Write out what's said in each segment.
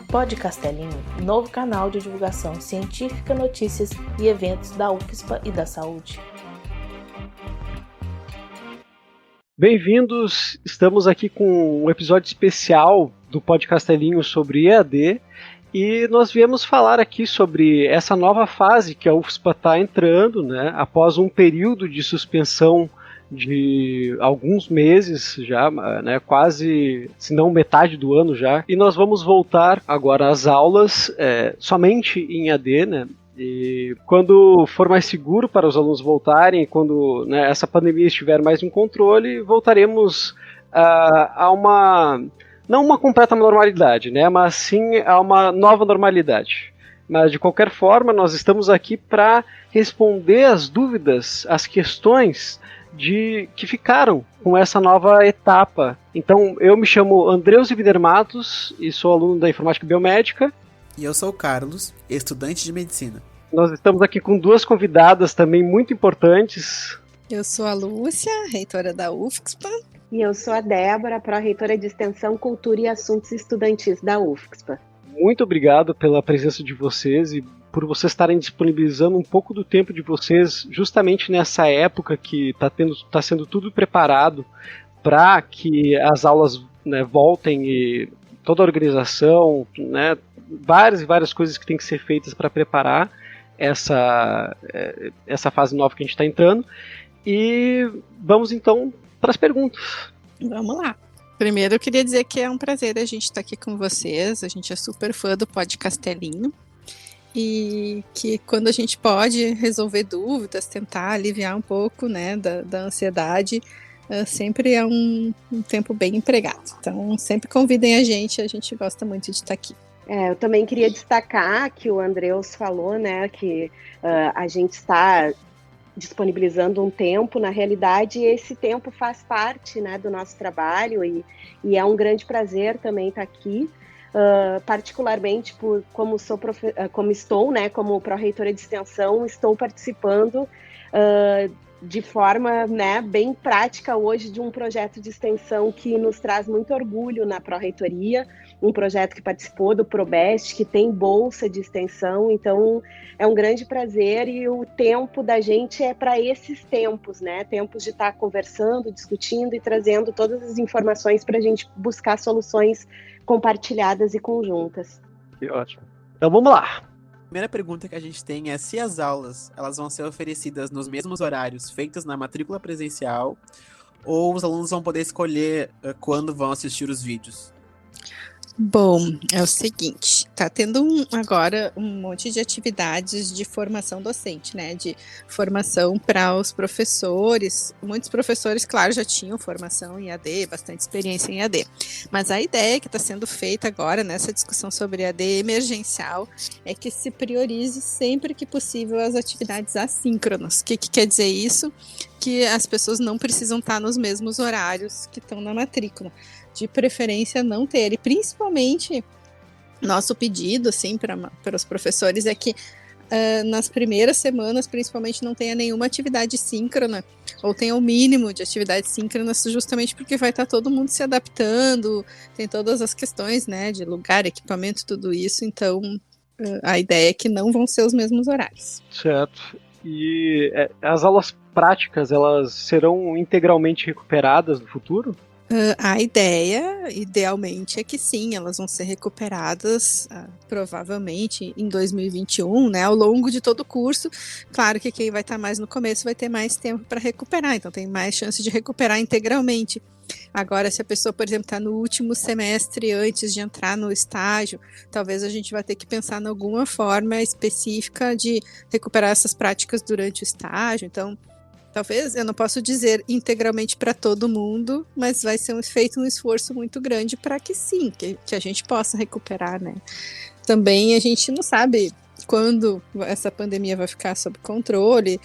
Pod Castelinho, novo canal de divulgação científica, notícias e eventos da UFSPA e da saúde. Bem-vindos, estamos aqui com um episódio especial do Pod Castelinho sobre EAD e nós viemos falar aqui sobre essa nova fase que a UFSPA está entrando, né, após um período de suspensão de alguns meses já, né, quase, se não metade do ano já, e nós vamos voltar agora às aulas somente em EAD, né, e quando for mais seguro para os alunos voltarem, quando, né, essa pandemia estiver mais em controle, voltaremos a uma, não uma completa normalidade, né, mas sim a uma nova normalidade. Mas, de qualquer forma, nós estamos aqui para responder as dúvidas, as questões que ficaram com essa nova etapa. Então, eu me chamo Andreus Wider Matos e sou aluno da Informática Biomédica. E eu sou o Carlos, estudante de Medicina. Nós estamos aqui com duas convidadas também muito importantes. Eu sou a Lúcia, reitora da UFSPA. E eu sou a Débora, pró-reitora de Extensão, Cultura e Assuntos Estudantis da UFSPA. Muito obrigado pela presença de vocês e por vocês estarem disponibilizando um pouco do tempo de vocês justamente nessa época que está sendo tudo preparado para que as aulas, né, voltem, e toda a organização, né, várias coisas que têm que ser feitas para preparar essa fase nova que a gente está entrando. E vamos então para as perguntas. Vamos lá. Primeiro eu queria dizer que é um prazer a gente estar aqui com vocês, a gente é super fã do Pod Castelinho e que quando a gente pode resolver dúvidas, tentar aliviar um pouco, né, da ansiedade, sempre é um tempo bem empregado. Então sempre convidem a gente gosta muito de estar aqui. Eu também queria destacar que o Andreus falou, né, que a gente está disponibilizando um tempo, na realidade esse tempo faz parte, né, do nosso trabalho e é um grande prazer também estar aqui, particularmente como estou, né, como pró-reitora de extensão, estou participando de forma, né, bem prática hoje de um projeto de extensão que nos traz muito orgulho na pró-reitoria, um projeto que participou do ProBest, que tem bolsa de extensão, então é um grande prazer e o tempo da gente é para esses tempos, né, tempos de estar conversando, discutindo e trazendo todas as informações para a gente buscar soluções compartilhadas e conjuntas. Que ótimo. Então vamos lá. A primeira pergunta que a gente tem é se as aulas elas vão ser oferecidas nos mesmos horários feitos na matrícula presencial ou os alunos vão poder escolher quando vão assistir os vídeos. Bom, é o seguinte, tá tendo agora um monte de atividades de formação docente, né, de formação para os professores. Muitos professores, claro, já tinham formação em EAD, bastante experiência em EAD, mas a ideia que está sendo feita agora nessa discussão sobre EAD emergencial é que se priorize sempre que possível as atividades assíncronas. O que quer dizer isso? Que as pessoas não precisam estar nos mesmos horários que estão na matrícula. De preferência não ter, e principalmente nosso pedido assim, para os professores é que nas primeiras semanas principalmente não tenha nenhuma atividade síncrona, ou tenha o mínimo de atividades síncronas, justamente porque vai estar todo mundo se adaptando, tem todas as questões, né, de lugar, equipamento, tudo isso, então a ideia é que não vão ser os mesmos horários. Certo. E as aulas práticas, elas serão integralmente recuperadas no futuro? A ideia, idealmente, é que sim, elas vão ser recuperadas provavelmente em 2021, né, ao longo de todo o curso. Claro que quem vai estar mais no começo vai ter mais tempo para recuperar, então tem mais chance de recuperar integralmente. Agora, se a pessoa, por exemplo, está no último semestre antes de entrar no estágio, talvez a gente vai ter que pensar em alguma forma específica de recuperar essas práticas durante o estágio. Então, talvez, eu não posso dizer integralmente para todo mundo, mas vai ser feito um esforço muito grande para que sim, que a gente possa recuperar, né? Também a gente não sabe quando essa pandemia vai ficar sob controle,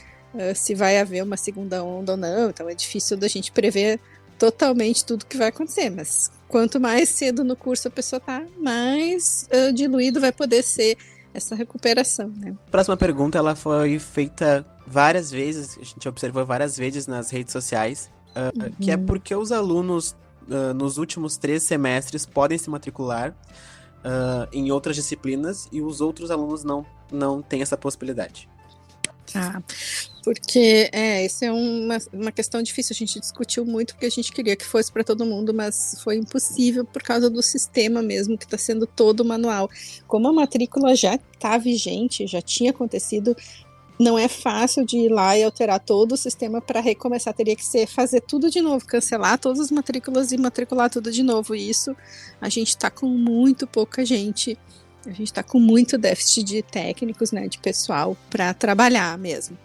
se vai haver uma segunda onda ou não, então é difícil da gente prever totalmente tudo que vai acontecer, mas quanto mais cedo no curso a pessoa tá, mais diluído vai poder ser essa recuperação, né? Próxima pergunta, ela foi feita várias vezes, a gente observou várias vezes nas redes sociais, que é porque os alunos nos últimos 3 semestres podem se matricular, em outras disciplinas e os outros alunos não têm essa possibilidade? Porque isso é uma questão difícil, a gente discutiu muito porque a gente queria que fosse para todo mundo, mas foi impossível por causa do sistema mesmo, que está sendo todo manual. Como a matrícula já está vigente, já tinha acontecido, não é fácil de ir lá e alterar todo o sistema para recomeçar, teria que fazer tudo de novo, cancelar todas as matrículas e matricular tudo de novo, e isso a gente está com muito pouca gente, a gente está com muito déficit de técnicos, né, de pessoal para trabalhar mesmo.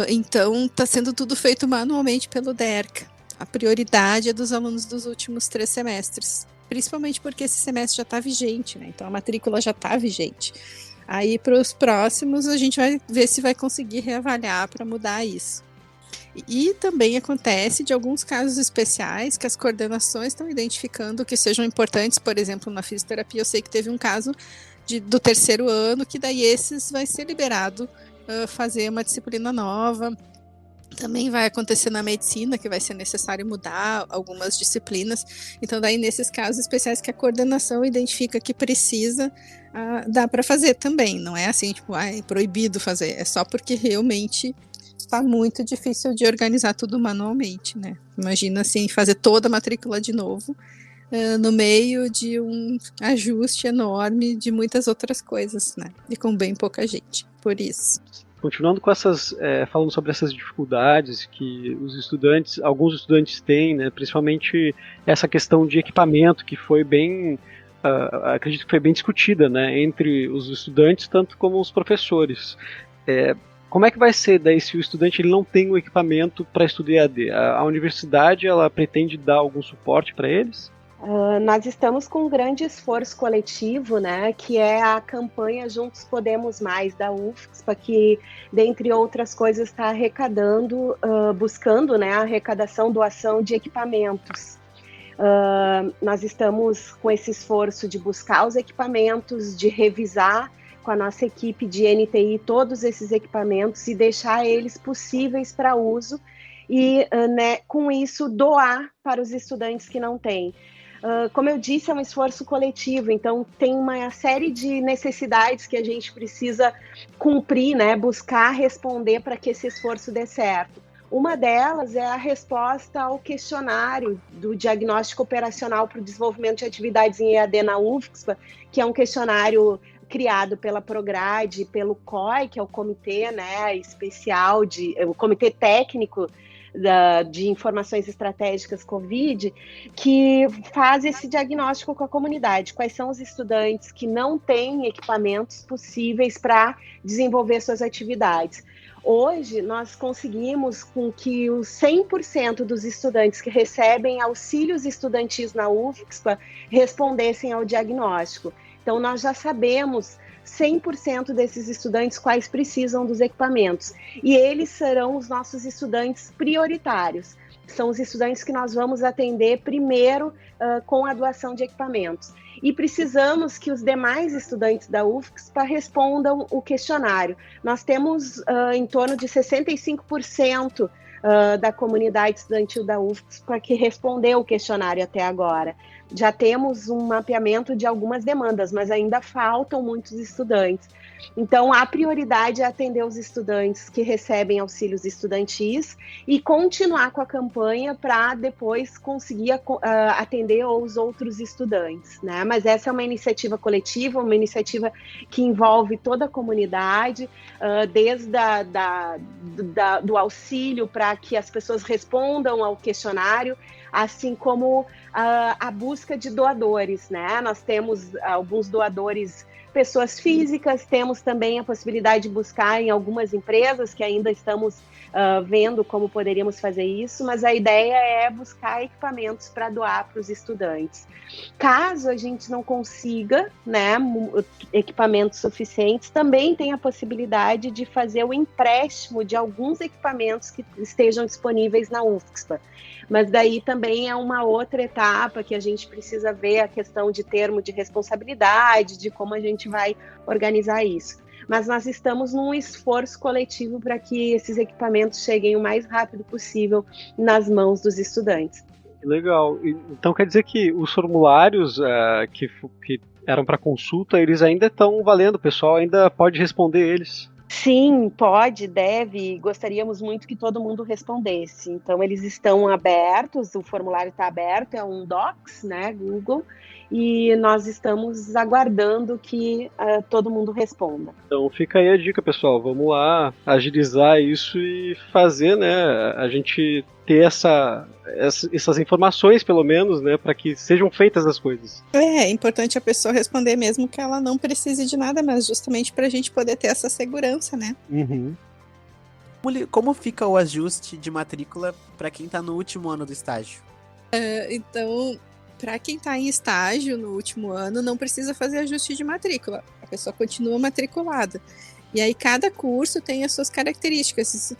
Então está sendo tudo feito manualmente pelo DERCA. A prioridade é dos alunos dos últimos 3 semestres, principalmente porque esse semestre já está vigente, né? Então a matrícula já está vigente. Aí para os próximos a gente vai ver se vai conseguir reavaliar para mudar isso. E também acontece de alguns casos especiais que as coordenações estão identificando que sejam importantes, por exemplo, na fisioterapia eu sei que teve um caso do 3º ano, que daí esses vai ser liberado fazer uma disciplina nova. Também vai acontecer na medicina, que vai ser necessário mudar algumas disciplinas. Então, daí, nesses casos especiais que a coordenação identifica que precisa, dá para fazer também. Não é assim, tipo, é proibido fazer. É só porque realmente está muito difícil de organizar tudo manualmente, né? Imagina, assim, fazer toda a matrícula de novo, no meio de um ajuste enorme de muitas outras coisas, né? E com bem pouca gente, por isso. Continuando com falando sobre essas dificuldades que alguns estudantes têm, né, principalmente essa questão de equipamento que foi acredito que foi bem discutida, né, entre os estudantes, tanto como os professores. Como é que vai ser daí se o estudante ele não tem o equipamento para estudar EAD? A universidade ela pretende dar algum suporte para eles? Nós estamos com um grande esforço coletivo, né, que é a campanha Juntos Podemos Mais, da UFSPA, que, dentre outras coisas, está buscando, né, a arrecadação, doação de equipamentos. Nós estamos com esse esforço de buscar os equipamentos, de revisar com a nossa equipe de NTI todos esses equipamentos e deixar eles possíveis para uso e, né, com isso, doar para os estudantes que não têm. Como eu disse, é um esforço coletivo, então tem uma série de necessidades que a gente precisa cumprir, né, buscar responder para que esse esforço dê certo. Uma delas é a resposta ao questionário do diagnóstico operacional para o desenvolvimento de atividades em EAD na UFSPA, que é um questionário criado pela Prograde, pelo COI, que é o comitê, né, especial, o comitê técnico de informações estratégicas COVID, que faz esse diagnóstico com a comunidade. Quais são os estudantes que não têm equipamentos possíveis para desenvolver suas atividades? Hoje, nós conseguimos com que os 100% dos estudantes que recebem auxílios estudantis na UFSPA respondessem ao diagnóstico. Então, nós já sabemos 100% desses estudantes quais precisam dos equipamentos. E eles serão os nossos estudantes prioritários. São os estudantes que nós vamos atender primeiro com a doação de equipamentos. E precisamos que os demais estudantes da UFSPA respondam o questionário. Nós temos em torno de 65% da comunidade estudantil da UFSPA que respondeu o questionário até agora. Já temos um mapeamento de algumas demandas, mas ainda faltam muitos estudantes. Então, a prioridade é atender os estudantes que recebem auxílios estudantis e continuar com a campanha para depois conseguir atender os outros estudantes, né? Mas essa é uma iniciativa coletiva, uma iniciativa que envolve toda a comunidade, desde do auxílio para que as pessoas respondam ao questionário, assim como a busca de doadores, né? Nós temos alguns doadores, pessoas físicas, temos também a possibilidade de buscar em algumas empresas que ainda estamos vendo como poderíamos fazer isso, mas a ideia é buscar equipamentos para doar para os estudantes. Caso a gente não consiga, né, equipamentos suficientes, também tem a possibilidade de fazer o empréstimo de alguns equipamentos que estejam disponíveis na UFSPA. Mas daí também é uma outra etapa que a gente precisa ver a questão de termo de responsabilidade, de como a gente vai organizar isso. Mas nós estamos num esforço coletivo para que esses equipamentos cheguem o mais rápido possível nas mãos dos estudantes. Que legal. Então quer dizer que os formulários que eram para consulta, eles ainda estão valendo, o pessoal ainda pode responder eles? Sim, pode, deve. Gostaríamos muito que todo mundo respondesse. Então, eles estão abertos, o formulário está aberto, é um Docs, né, Google, e nós estamos aguardando que todo mundo responda. Então fica aí a dica, pessoal. Vamos lá agilizar isso e fazer, né, a gente ter essas informações, pelo menos, né, para que sejam feitas as coisas. É importante a pessoa responder mesmo que ela não precise de nada, mas justamente para a gente poder ter essa segurança, né? Uhum. Como fica o ajuste de matrícula para quem está no último ano do estágio? Então, para quem está em estágio no último ano, não precisa fazer ajuste de matrícula. A pessoa continua matriculada. E aí cada curso tem as suas características. Isso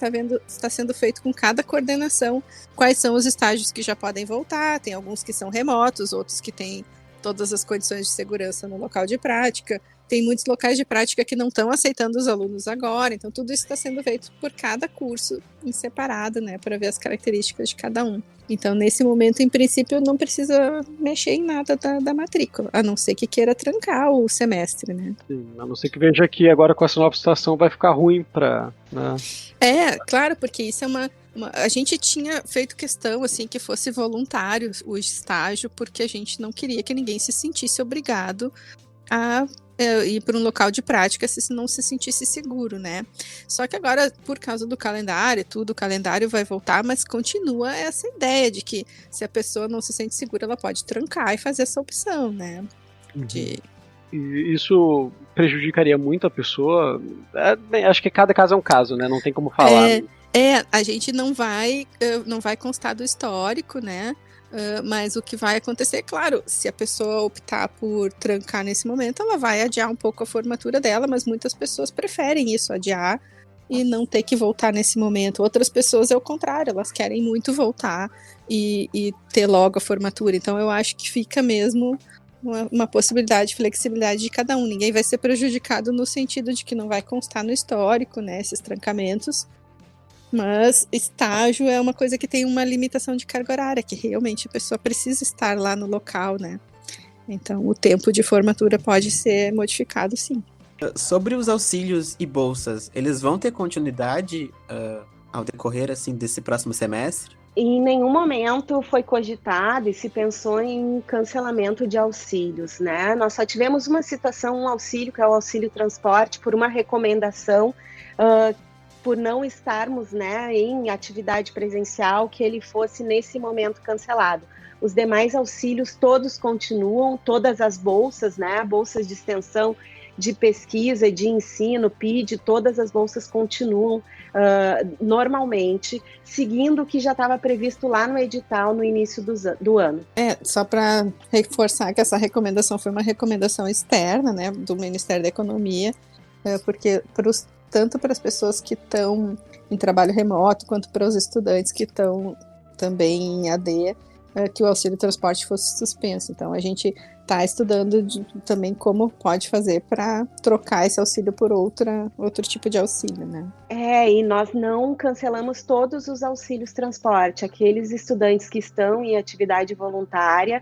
está sendo feito com cada coordenação. Quais são os estágios que já podem voltar? Tem alguns que são remotos, outros que têm todas as condições de segurança no local de prática. Tem muitos locais de prática que não estão aceitando os alunos agora. Então tudo isso está sendo feito por cada curso em separado, né, para ver as características de cada um. Então, nesse momento, em princípio, não precisa mexer em nada da matrícula, a não ser que queira trancar o semestre, né? Sim, a não ser que veja que agora com essa nova situação vai ficar ruim para... Né? Claro, porque isso é a gente tinha feito questão, assim, que fosse voluntário o estágio, porque a gente não queria que ninguém se sentisse obrigado a ir para um local de prática se não se sentisse seguro, né? Só que agora, por causa do calendário, o calendário vai voltar, mas continua essa ideia de que se a pessoa não se sente segura, ela pode trancar e fazer essa opção, né? Uhum. E isso prejudicaria muito a pessoa? Bem, acho que cada caso é um caso, né? Não tem como falar. A gente não vai constar do histórico, né? Mas o que vai acontecer, claro, se a pessoa optar por trancar nesse momento, ela vai adiar um pouco a formatura dela, mas muitas pessoas preferem isso, adiar e não ter que voltar nesse momento. Outras pessoas é o contrário, elas querem muito voltar e ter logo a formatura. Então eu acho que fica mesmo uma possibilidade de flexibilidade de cada um. Ninguém vai ser prejudicado no sentido de que não vai constar no histórico, né, esses trancamentos. Mas estágio é uma coisa que tem uma limitação de carga horária, que realmente a pessoa precisa estar lá no local, né? Então o tempo de formatura pode ser modificado, sim. Sobre os auxílios e bolsas, eles vão ter continuidade ao decorrer assim, desse próximo semestre? Em nenhum momento foi cogitado e se pensou em cancelamento de auxílios, né? Nós só tivemos uma situação, um auxílio, que é o auxílio transporte, por uma recomendação por não estarmos, né, em atividade presencial, que ele fosse nesse momento cancelado. Os demais auxílios todos continuam, todas as bolsas, né, bolsas de extensão, de pesquisa, de ensino, PID, todas as bolsas continuam normalmente, seguindo o que já estava previsto lá no edital no início do ano. Só para reforçar que essa recomendação foi uma recomendação externa, né, do Ministério da Economia, porque tanto para as pessoas que estão em trabalho remoto, quanto para os estudantes que estão também em AD, que o auxílio transporte fosse suspenso. Então, a gente está estudando também como pode fazer para trocar esse auxílio por outro tipo de auxílio, né? E nós não cancelamos todos os auxílios transporte. Aqueles estudantes que estão em atividade voluntária,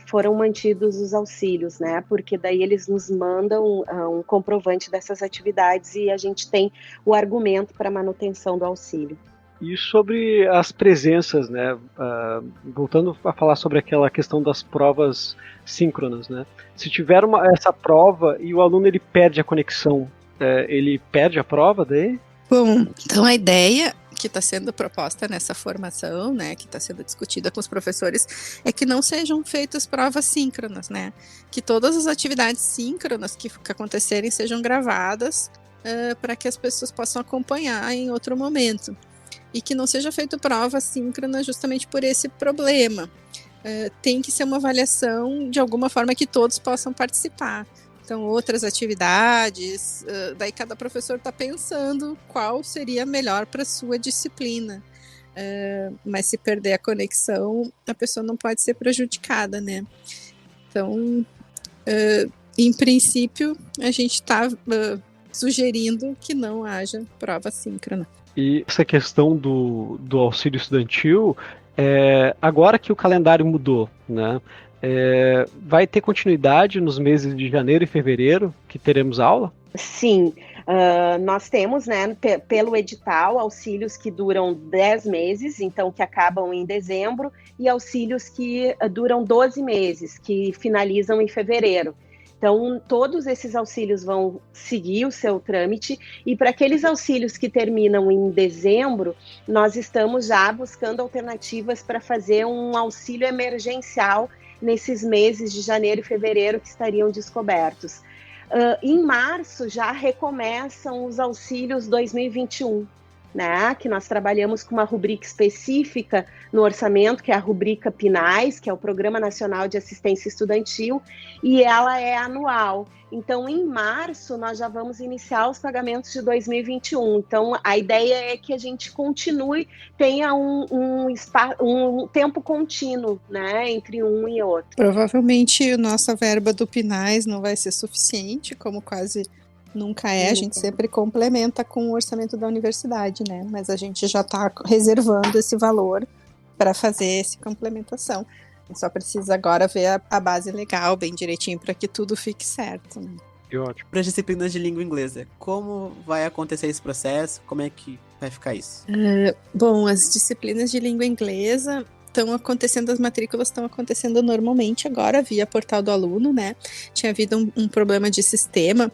foram mantidos os auxílios, né? Porque daí eles nos mandam um comprovante dessas atividades e a gente tem o argumento para manutenção do auxílio. E sobre as presenças, né? Voltando a falar sobre aquela questão das provas síncronas, né? Se tiver essa prova e o aluno ele perde a conexão, ele perde a prova daí? Bom, então a ideia que está sendo proposta nessa formação, né, que está sendo discutida com os professores, é que não sejam feitas provas síncronas, né? Que todas as atividades síncronas que acontecerem sejam gravadas para que as pessoas possam acompanhar em outro momento. E que não seja feita prova síncrona justamente por esse problema. Tem que ser uma avaliação de alguma forma que todos possam participar. Então, outras atividades, daí cada professor está pensando qual seria melhor para a sua disciplina. Mas se perder a conexão, a pessoa não pode ser prejudicada, né? Então, em princípio, a gente está sugerindo que não haja prova síncrona. E essa questão do auxílio estudantil, Agora que o calendário mudou, né? Vai ter continuidade nos meses de janeiro e fevereiro que teremos aula? Sim, nós temos, né, pelo edital, auxílios que duram 10 meses, então que acabam em dezembro, e auxílios que duram 12 meses, que finalizam em fevereiro. Então, todos esses auxílios vão seguir o seu trâmite, e para aqueles auxílios que terminam em dezembro, nós estamos já buscando alternativas para fazer um auxílio emergencial nesses meses de janeiro e fevereiro que estariam descobertos. Em março já recomeçam os auxílios 2021, né? Que nós trabalhamos com uma rubrica específica no orçamento, que é a rubrica PNAES, que é o Programa Nacional de Assistência Estudantil, e ela é anual. Então, em março, nós já vamos iniciar os pagamentos de 2021. Então, a ideia é que a gente continue, tenha um tempo contínuo, né, entre um e outro. Provavelmente a nossa verba do PNAES não vai ser suficiente, como quase nunca é, a gente sempre complementa com o orçamento da universidade, né? Mas a gente já está reservando esse valor para fazer essa complementação. Só precisa agora ver a base legal bem direitinho para que tudo fique certo. Né? Ótimo. Para as disciplinas de língua inglesa, como vai acontecer esse processo? Como é que vai ficar isso? Bom, as disciplinas de língua inglesa estão acontecendo, as matrículas estão acontecendo normalmente agora via portal do aluno, né? Tinha havido um problema de sistema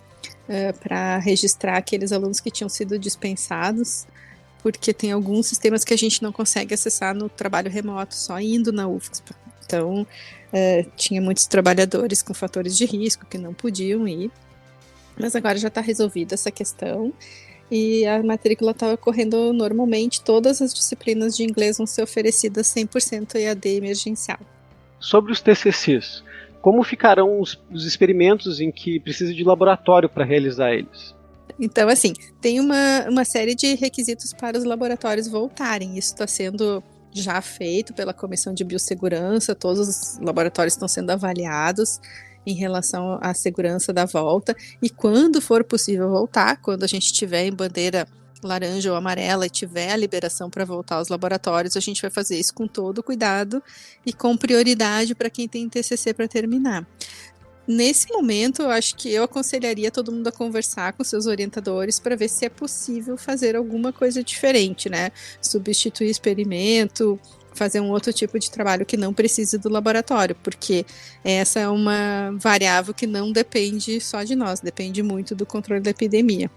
para registrar aqueles alunos que tinham sido dispensados, porque tem alguns sistemas que a gente não consegue acessar no trabalho remoto, só indo na UFSPA. Então, tinha muitos trabalhadores com fatores de risco que não podiam ir, mas agora já está resolvida essa questão e a matrícula está ocorrendo normalmente. Todas as disciplinas de inglês vão ser oferecidas 100% EAD emergencial. Sobre os TCCs, como ficarão os experimentos em que precisa de laboratório para realizar eles? Então, assim, tem uma série de requisitos para os laboratórios voltarem. Isso está sendo já feito pela Comissão de Biossegurança, todos os laboratórios estão sendo avaliados em relação à segurança da volta. E quando for possível voltar, quando a gente tiver em bandeira laranja ou amarela e tiver a liberação para voltar aos laboratórios, a gente vai fazer isso com todo cuidado e com prioridade para quem tem TCC para terminar. Nesse momento, eu acho que eu aconselharia todo mundo a conversar com seus orientadores para ver se é possível fazer alguma coisa diferente, né? Substituir experimento, fazer um outro tipo de trabalho que não precise do laboratório, porque essa é uma variável que não depende só de nós, depende muito do controle da epidemia.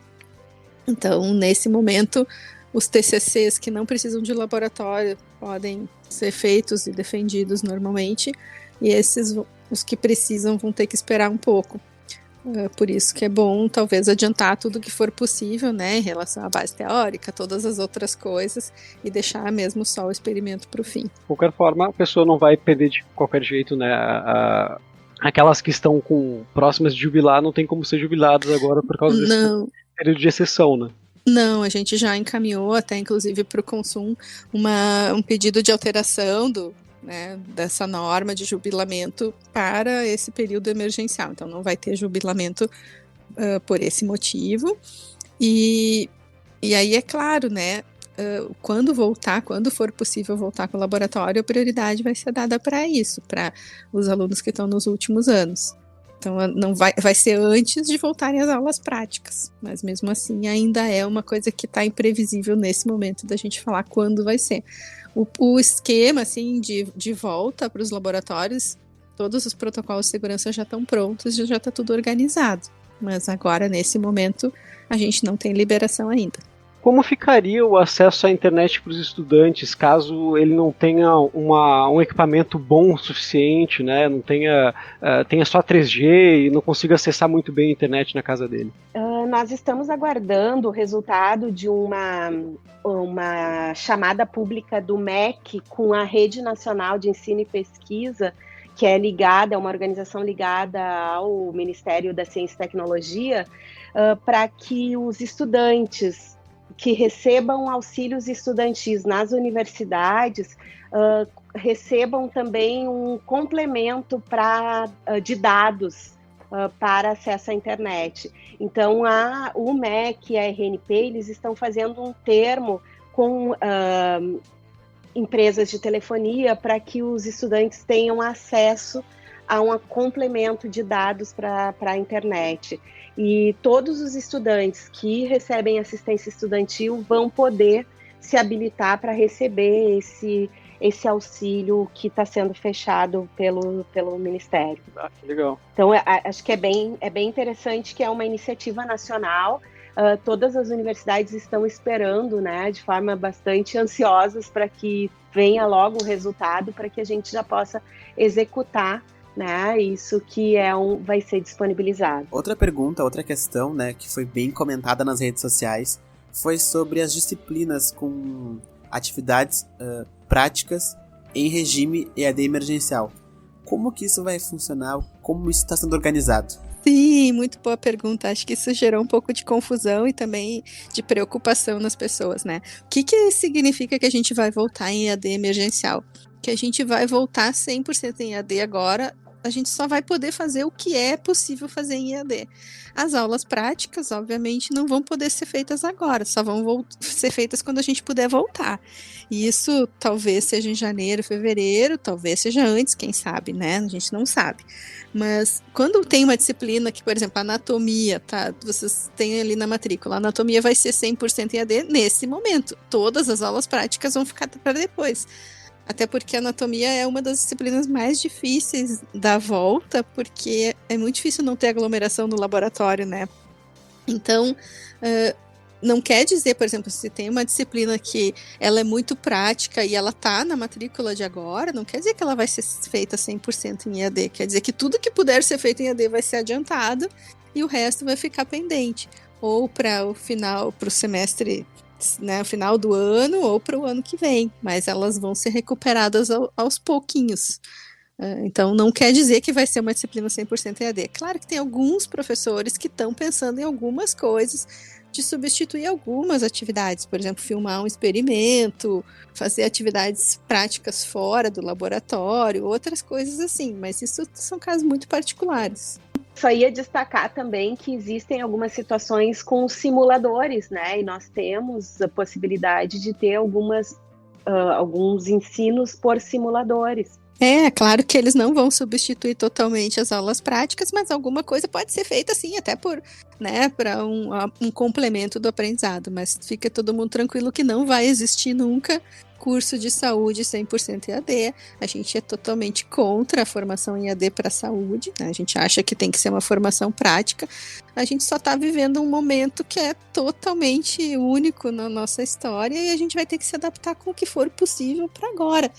Então, nesse momento, os TCCs que não precisam de laboratório podem ser feitos e defendidos normalmente, e os que precisam vão ter que esperar um pouco. Por isso que é bom, talvez, adiantar tudo que for possível, né, em relação à base teórica, todas as outras coisas, e deixar mesmo só o experimento para o fim. De qualquer forma, a pessoa não vai perder de qualquer jeito, né, aquelas que estão próximas de jubilar não tem como ser jubiladas agora por causa desse período de exceção, né? Não, a gente já encaminhou até, inclusive, para o Consum um pedido de alteração dessa norma de jubilamento para esse período emergencial. Então, não vai ter jubilamento por esse motivo. E aí, é claro, né? Quando for possível voltar com o laboratório, a prioridade vai ser dada para isso, para os alunos que estão nos últimos anos. Então, não vai ser antes de voltarem às aulas práticas, mas mesmo assim ainda é uma coisa que está imprevisível nesse momento da gente falar quando vai ser. O esquema assim, de volta para os laboratórios, todos os protocolos de segurança já estão prontos, já está tudo organizado, mas agora nesse momento a gente não tem liberação ainda. Como ficaria o acesso à internet para os estudantes caso ele não tenha um equipamento bom o suficiente, né? Não tenha só 3G e não consiga acessar muito bem a internet na casa dele? Nós estamos aguardando o resultado de uma chamada pública do MEC com a Rede Nacional de Ensino e Pesquisa, que é uma organização ligada ao Ministério da Ciência e Tecnologia, para que os estudantes que recebam auxílios estudantis nas universidades recebam também um complemento de dados para acesso à internet. Então, o MEC e a RNP, eles estão fazendo um termo empresas de telefonia para que os estudantes tenham acesso a um complemento de dados para a internet. E todos os estudantes que recebem assistência estudantil vão poder se habilitar para receber esse auxílio que está sendo fechado pelo Ministério. Ah, que legal. Então, acho que é bem interessante que é uma iniciativa nacional. Todas as universidades estão esperando, né, de forma bastante ansiosas para que venha logo o resultado, para que a gente já possa executar, né, isso que vai ser disponibilizado. Outra pergunta, outra questão, né, que foi bem comentada nas redes sociais, foi sobre as disciplinas com atividades práticas em regime EAD emergencial. Como que isso vai funcionar? Como isso está sendo organizado? Sim, muito boa pergunta. Acho que isso gerou um pouco de confusão e também de preocupação nas pessoas, né? O que significa que a gente vai voltar em EAD emergencial? Que a gente vai voltar 100% em EAD agora, a gente só vai poder fazer o que é possível fazer em EAD. As aulas práticas, obviamente, não vão poder ser feitas agora, só vão ser feitas quando a gente puder voltar. E isso talvez seja em janeiro, fevereiro, talvez seja antes, quem sabe, né? A gente não sabe. Mas quando tem uma disciplina que, por exemplo, anatomia, tá? Vocês têm ali na matrícula, a anatomia vai ser 100% EAD nesse momento. Todas as aulas práticas vão ficar para depois. Até porque a anatomia é uma das disciplinas mais difíceis da volta, porque é muito difícil não ter aglomeração no laboratório, né? Então, não quer dizer, por exemplo, se tem uma disciplina que ela é muito prática e ela tá na matrícula de agora, não quer dizer que ela vai ser feita 100% em EAD. Quer dizer que tudo que puder ser feito em EAD vai ser adiantado e o resto vai ficar pendente. Ou para o final, para o semestre, né, final do ano ou para o ano que vem, mas elas vão ser recuperadas aos pouquinhos. Então, não quer dizer que vai ser uma disciplina 100% EAD. Claro que tem alguns professores que estão pensando em algumas coisas de substituir algumas atividades, por exemplo, filmar um experimento, fazer atividades práticas fora do laboratório, outras coisas assim, mas isso são casos muito particulares. Só ia destacar também que existem algumas situações com simuladores, né? E nós temos a possibilidade de ter alguns ensinos por simuladores. É, claro que eles não vão substituir totalmente as aulas práticas, mas alguma coisa pode ser feita sim, até para um complemento do aprendizado. Mas fica todo mundo tranquilo que não vai existir nunca curso de saúde 100% EAD. A gente é totalmente contra a formação em EAD para a saúde, né? A gente acha que tem que ser uma formação prática. A gente só está vivendo um momento que é totalmente único na nossa história e a gente vai ter que se adaptar com o que for possível para agora.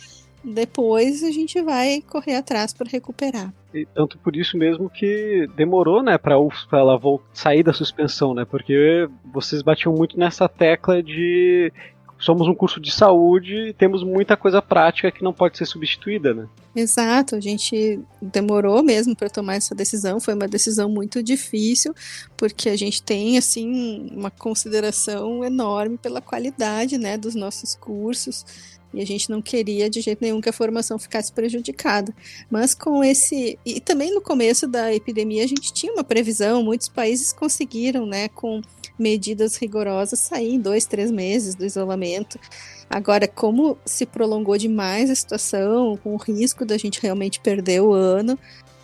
Depois a gente vai correr atrás para recuperar. E tanto por isso mesmo que demorou, né, para ela sair da suspensão, né? Porque vocês batiam muito nessa tecla de somos um curso de saúde e temos muita coisa prática que não pode ser substituída, né? Exato, a gente demorou mesmo para tomar essa decisão, foi uma decisão muito difícil, porque a gente tem, assim, uma consideração enorme pela qualidade, né, dos nossos cursos, e a gente não queria de jeito nenhum que a formação ficasse prejudicada. Mas com e também no começo da epidemia a gente tinha uma previsão, muitos países conseguiram, né, com medidas rigorosas, sair em 2-3 meses do isolamento. Agora, como se prolongou demais a situação, com o risco da gente realmente perder o ano,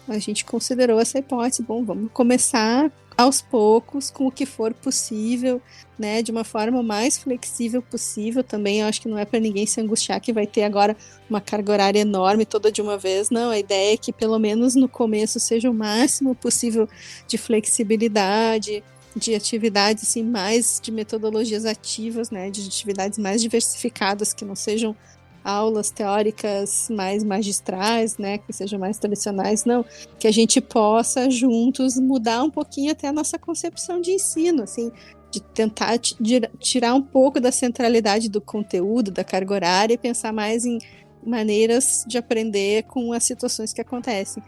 a gente considerou essa hipótese. Bom, vamos começar aos poucos, com o que for possível, né, de uma forma mais flexível possível também. Eu acho que não é para ninguém se angustiar que vai ter agora uma carga horária enorme toda de uma vez. Não, a ideia é que pelo menos no começo seja o máximo possível de flexibilidade, de atividades assim, mais de metodologias ativas, né, de atividades mais diversificadas, que não sejam aulas teóricas mais magistrais, né, que sejam mais tradicionais, não, que a gente possa juntos mudar um pouquinho até a nossa concepção de ensino, assim, de tentar tirar um pouco da centralidade do conteúdo, da carga horária e pensar mais em maneiras de aprender com as situações que acontecem.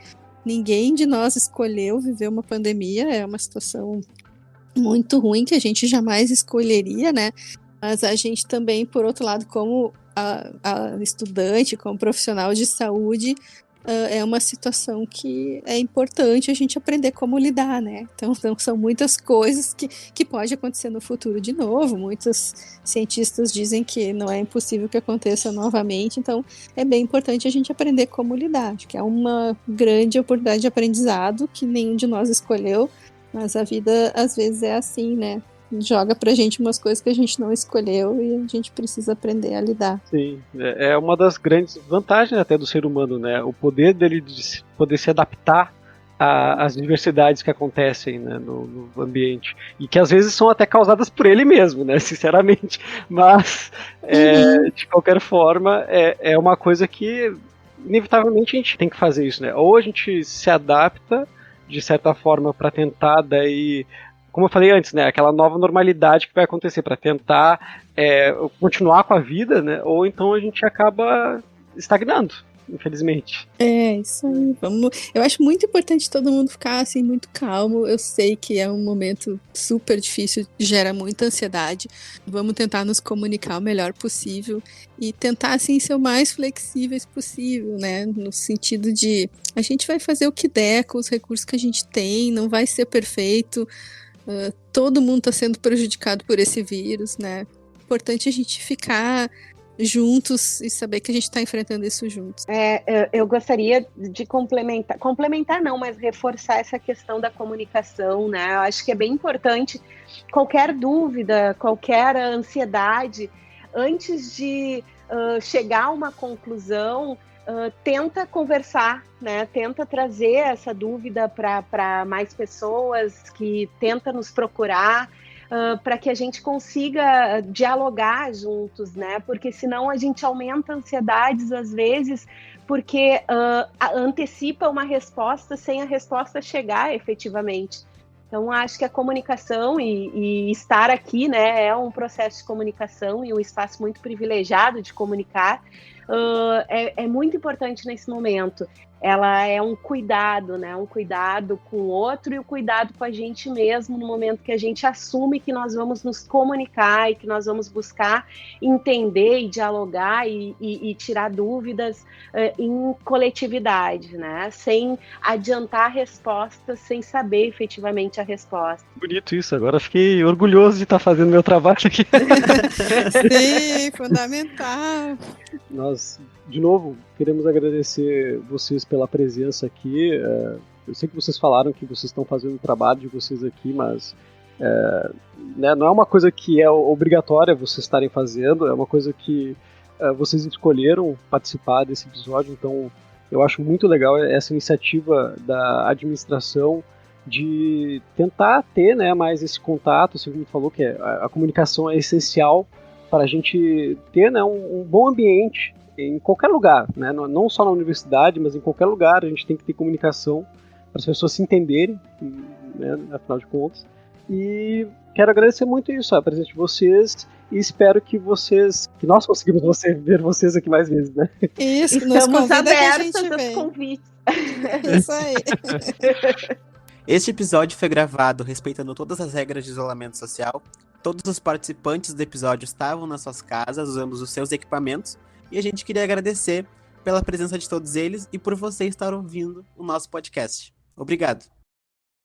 Ninguém de nós escolheu viver uma pandemia, é uma situação muito ruim que a gente jamais escolheria, né? Mas a gente também, por outro lado, como a estudante, como profissional de saúde, é uma situação que é importante a gente aprender como lidar, né? Então são muitas coisas que pode acontecer no futuro de novo. Muitos cientistas dizem que não é impossível que aconteça novamente, então é bem importante a gente aprender como lidar. Acho que é uma grande oportunidade de aprendizado que nenhum de nós escolheu, mas a vida às vezes é assim, né? Joga pra gente umas coisas que a gente não escolheu e a gente precisa aprender a lidar. Sim, é uma das grandes vantagens até do ser humano, né? O poder dele de poder se adaptar às diversidades que acontecem, né, no ambiente. E que às vezes são até causadas por ele mesmo, né? Sinceramente. Mas, de qualquer forma, é uma coisa que inevitavelmente a gente tem que fazer isso, né? Ou a gente se adapta de certa forma para tentar daí, como eu falei antes, né, aquela nova normalidade que vai acontecer para tentar continuar com a vida, né, ou então a gente acaba estagnando, infelizmente. Isso aí. Eu acho muito importante todo mundo ficar assim muito calmo. Eu sei que é um momento super difícil, gera muita ansiedade. Vamos tentar nos comunicar o melhor possível e tentar assim ser o mais flexíveis possível, né? No sentido de a gente vai fazer o que der com os recursos que a gente tem, não vai ser perfeito. Todo mundo está sendo prejudicado por esse vírus, né? Importante a gente ficar juntos e saber que a gente está enfrentando isso juntos. Eu gostaria de complementar não, mas reforçar essa questão da comunicação, né? Eu acho que é bem importante, qualquer dúvida, qualquer ansiedade, antes de chegar a uma conclusão, tenta conversar, né? Tenta trazer essa dúvida para mais pessoas, que tenta nos procurar, para que a gente consiga dialogar juntos, né? Porque senão a gente aumenta ansiedades às vezes, porque antecipa uma resposta sem a resposta chegar efetivamente. Então, acho que a comunicação e estar aqui, né, é um processo de comunicação e um espaço muito privilegiado de comunicar. É muito importante nesse momento. Ela é um cuidado, né? Um cuidado com o outro e o cuidado com a gente mesmo no momento que a gente assume que nós vamos nos comunicar e que nós vamos buscar entender e dialogar e tirar dúvidas em coletividade, né? Sem adiantar respostas, sem saber efetivamente a resposta. Bonito isso, agora fiquei orgulhoso de estar fazendo meu trabalho aqui. Sim, fundamental. Nós, de novo, queremos agradecer vocês pela presença aqui. Eu sei que vocês falaram que vocês estão fazendo o trabalho de vocês aqui, mas né, não é uma coisa que é obrigatória vocês estarem fazendo, é uma coisa que vocês escolheram participar desse episódio, então eu acho muito legal essa iniciativa da administração de tentar ter, né, mais esse contato, assim como falou, que a comunicação é essencial para a gente ter, né, um bom ambiente em qualquer lugar, né, não só na universidade, mas em qualquer lugar a gente tem que ter comunicação para as pessoas se entenderem, né, afinal de contas. E quero agradecer muito isso, a presença de vocês, e espero que nós conseguimos ver vocês aqui mais vezes, né? Isso, nos Estamos abertos aos aos convites. Isso aí. Este episódio foi gravado respeitando todas as regras de isolamento social. Todos os participantes do episódio estavam nas suas casas, usando os seus equipamentos, e a gente queria agradecer pela presença de todos eles e por você estar ouvindo o nosso podcast. Obrigado!